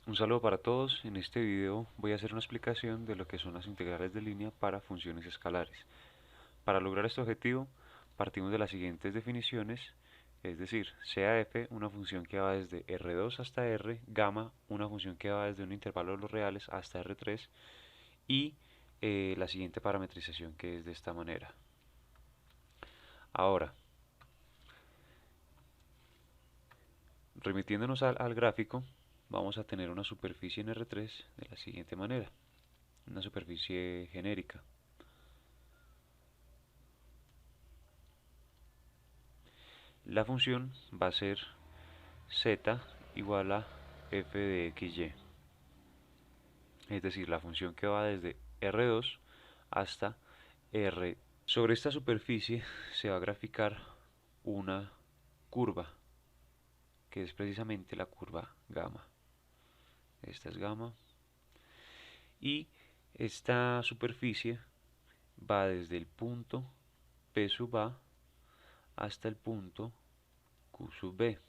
Un saludo para todos. En este video voy a hacer una explicación de lo que son las integrales de línea para funciones escalares. Para lograr este objetivo, partimos de las siguientes definiciones, es decir, sea f una función que va desde R2 hasta R, gamma una función que va desde un intervalo de los reales hasta R3 y la siguiente parametrización que es de esta manera. Ahora, remitiéndonos al gráfico, vamos a tener una superficie en R3 de la siguiente manera, una superficie genérica. La función va a ser z igual a f de xy, es decir, la función que va desde R2 hasta R. Sobre esta superficie se va a graficar una curva, que es precisamente la curva gamma. Esta es gamma. Y esta superficie va desde el punto P sub A hasta el punto Q sub B,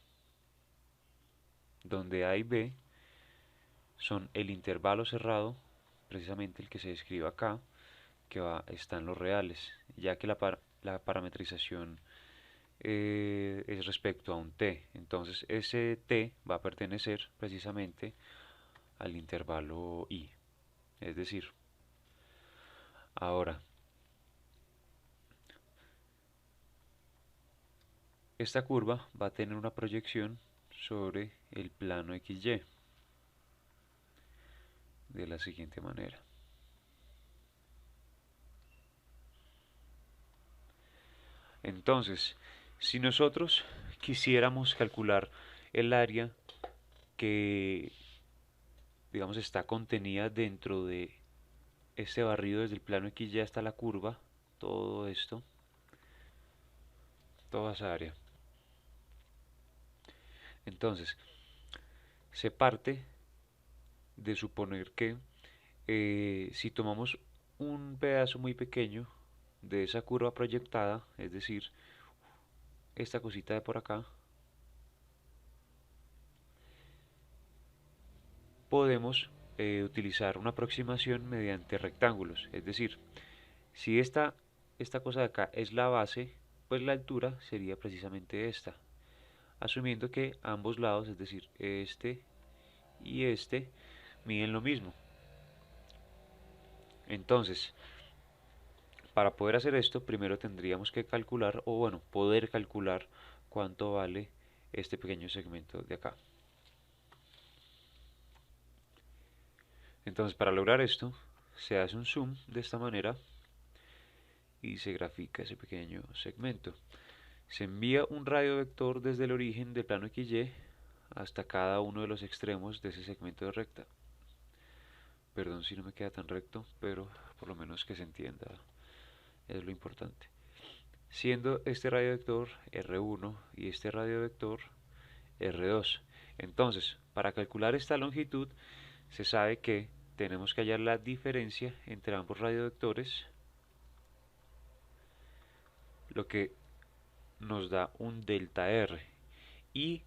donde A y B son el intervalo cerrado, precisamente el que se describe acá, que está en los reales, ya que la parametrización es respecto a un t. Entonces ese t va a pertenecer precisamente al intervalo i. Es decir, ahora, esta curva va a tener una proyección sobre el plano XY de la siguiente manera. Entonces, si nosotros quisiéramos calcular el área que, digamos, está contenida dentro de este barrido desde el plano XY hasta la curva, todo esto, toda esa área. Entonces, se parte de suponer que si tomamos un pedazo muy pequeño de esa curva proyectada, es decir, esta cosita de por acá, podemos utilizar una aproximación mediante rectángulos. Es decir, si esta cosa de acá es la base, pues la altura sería precisamente esta, asumiendo que ambos lados, es decir, este y este, miden lo mismo. Entonces, para poder hacer esto, primero tendríamos que calcular, o bueno, poder calcular cuánto vale este pequeño segmento de acá. Entonces, para lograr esto, se hace un zoom de esta manera y se grafica ese pequeño segmento. Se envía un radio vector desde el origen del plano XY hasta cada uno de los extremos de ese segmento de recta. Perdón si no me queda tan recto, pero por lo menos que se entienda es lo importante. Siendo este radio vector R1 y este radio vector R2. Entonces, para calcular esta longitud, se sabe que tenemos que hallar la diferencia entre ambos radiovectores, lo que nos da un delta R. Y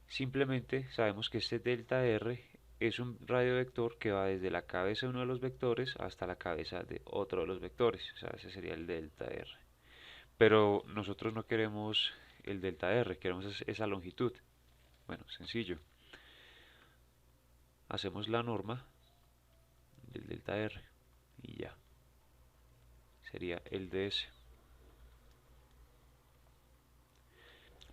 simplemente sabemos que este delta R es un radiovector que va desde la cabeza de uno de los vectores hasta la cabeza de otro de los vectores. O sea, ese sería el delta R. Pero nosotros no queremos el delta R, queremos esa longitud. Bueno, sencillo. Hacemos la norma del delta R y ya. Sería el ds.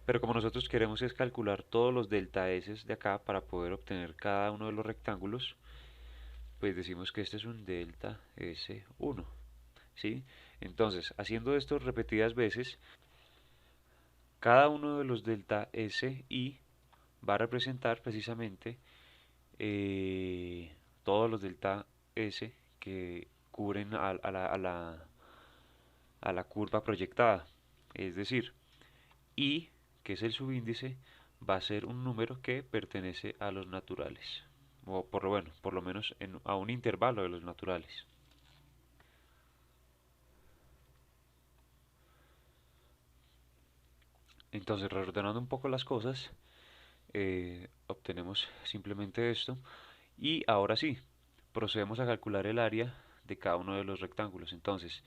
Pero como nosotros queremos es calcular todos los delta s de acá para poder obtener cada uno de los rectángulos, pues decimos que este es un delta S1, ¿sí? Entonces, haciendo esto repetidas veces, cada uno de los delta SI va a representar precisamente todos los delta S que cubren a la curva proyectada. Es decir, I, que es el subíndice, va a ser un número que pertenece a los naturales. O por lo bueno, por lo menos a un intervalo de los naturales. Entonces, reordenando un poco las cosas, obtenemos simplemente esto. Y ahora sí, procedemos a calcular el área de cada uno de los rectángulos. Entonces,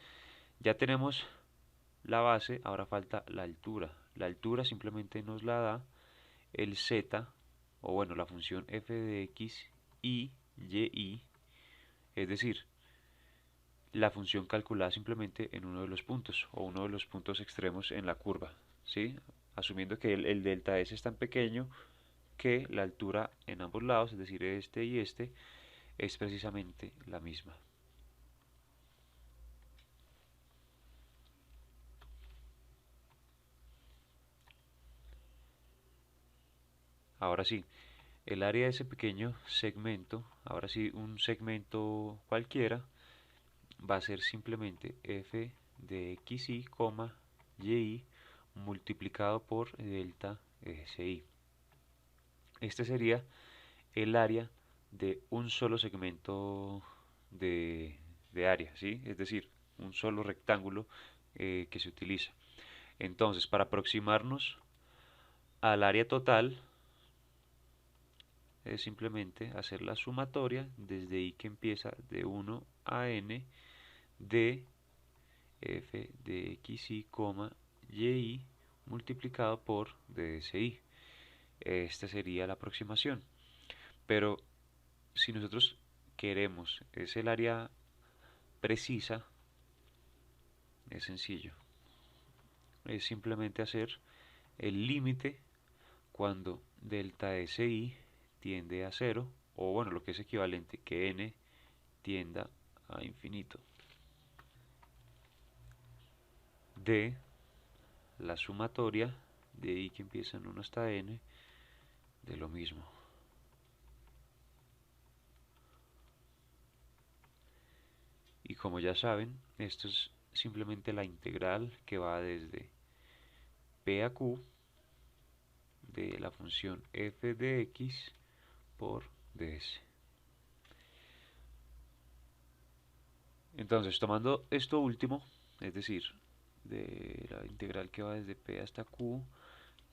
ya tenemos la base, ahora falta la altura. La altura simplemente nos la da el z, o bueno, la función f de x y y, es decir, la función calculada simplemente en uno de los puntos, o uno de los puntos extremos en la curva, ¿sí? Asumiendo que el delta S es tan pequeño que la altura en ambos lados, es decir, este y este, es precisamente la misma. Ahora sí, el área de ese pequeño segmento, ahora sí un segmento cualquiera, va a ser simplemente f de xy, y multiplicado por delta si. Este sería el área de un solo segmento de área, ¿sí? Es decir, un solo rectángulo que se utiliza. Entonces, para aproximarnos al área total, es simplemente hacer la sumatoria desde i que empieza de 1 a n de f de xy, y multiplicado por dsi. Esta sería la aproximación. Pero si nosotros queremos es el área precisa, es sencillo. Es simplemente hacer el límite cuando delta SI tiende a cero, o bueno, lo que es equivalente, que n tienda a infinito, de la sumatoria de i que empieza en 1 hasta n de lo mismo. Y como ya saben, esto es simplemente la integral que va desde p a q de la función f de x por ds. Entonces, tomando esto último, es decir, de la integral que va desde p hasta q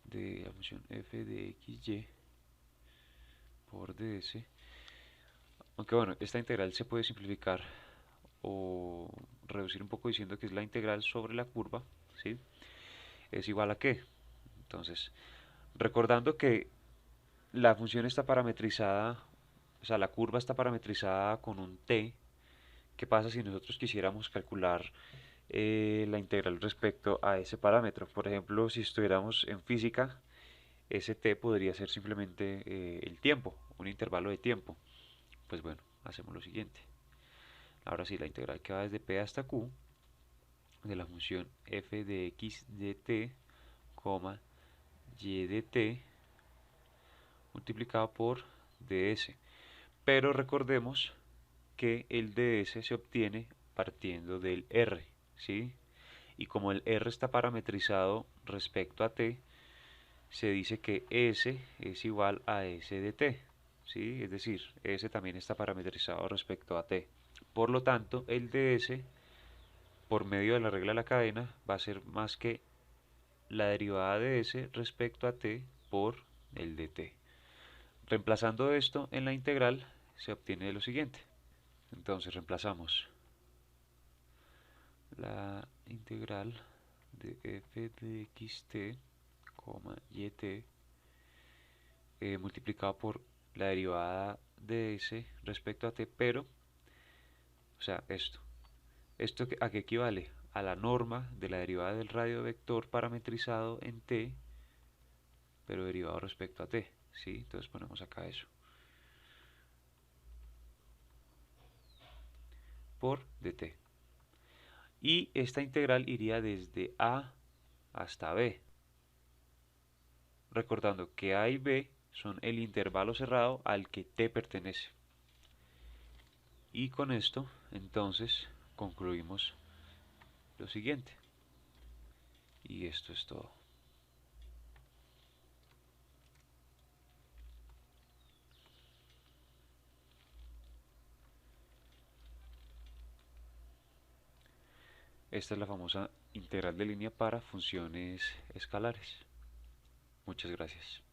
de la función f de xy por ds, aunque bueno, esta integral se puede simplificar o reducir un poco diciendo que es la integral sobre la curva, ¿sí? Es igual a qué. Entonces, recordando que la función está parametrizada, o sea, la curva está parametrizada con un t. ¿Qué pasa si nosotros quisiéramos calcular la integral respecto a ese parámetro? Por ejemplo, si estuviéramos en física, ese t podría ser simplemente el tiempo, un intervalo de tiempo. Pues bueno, hacemos lo siguiente. Ahora sí, la integral que va desde p hasta q de la función f de x de t, y de t multiplicado por ds. Pero recordemos que el ds se obtiene partiendo del r, ¿sí? Y como el r está parametrizado respecto a t, se dice que s es igual a s de t, ¿sí? Es decir, s también está parametrizado respecto a t. Por lo tanto, el ds, por medio de la regla de la cadena, va a ser más que la derivada de s respecto a t por el dt. Reemplazando esto en la integral, se obtiene lo siguiente. Entonces reemplazamos la integral de f de xt, yt, multiplicado por la derivada de s respecto a t, pero, o sea, ¿esto a qué equivale? A la norma de la derivada del radio vector parametrizado en t, pero derivado respecto a t, ¿sí? Entonces ponemos acá eso. Por dt. Y esta integral iría desde a hasta b, recordando que a y b son el intervalo cerrado al que t pertenece. Y con esto, entonces, concluimos lo siguiente. Y esto es todo. Esta es la famosa integral de línea para funciones escalares. Muchas gracias.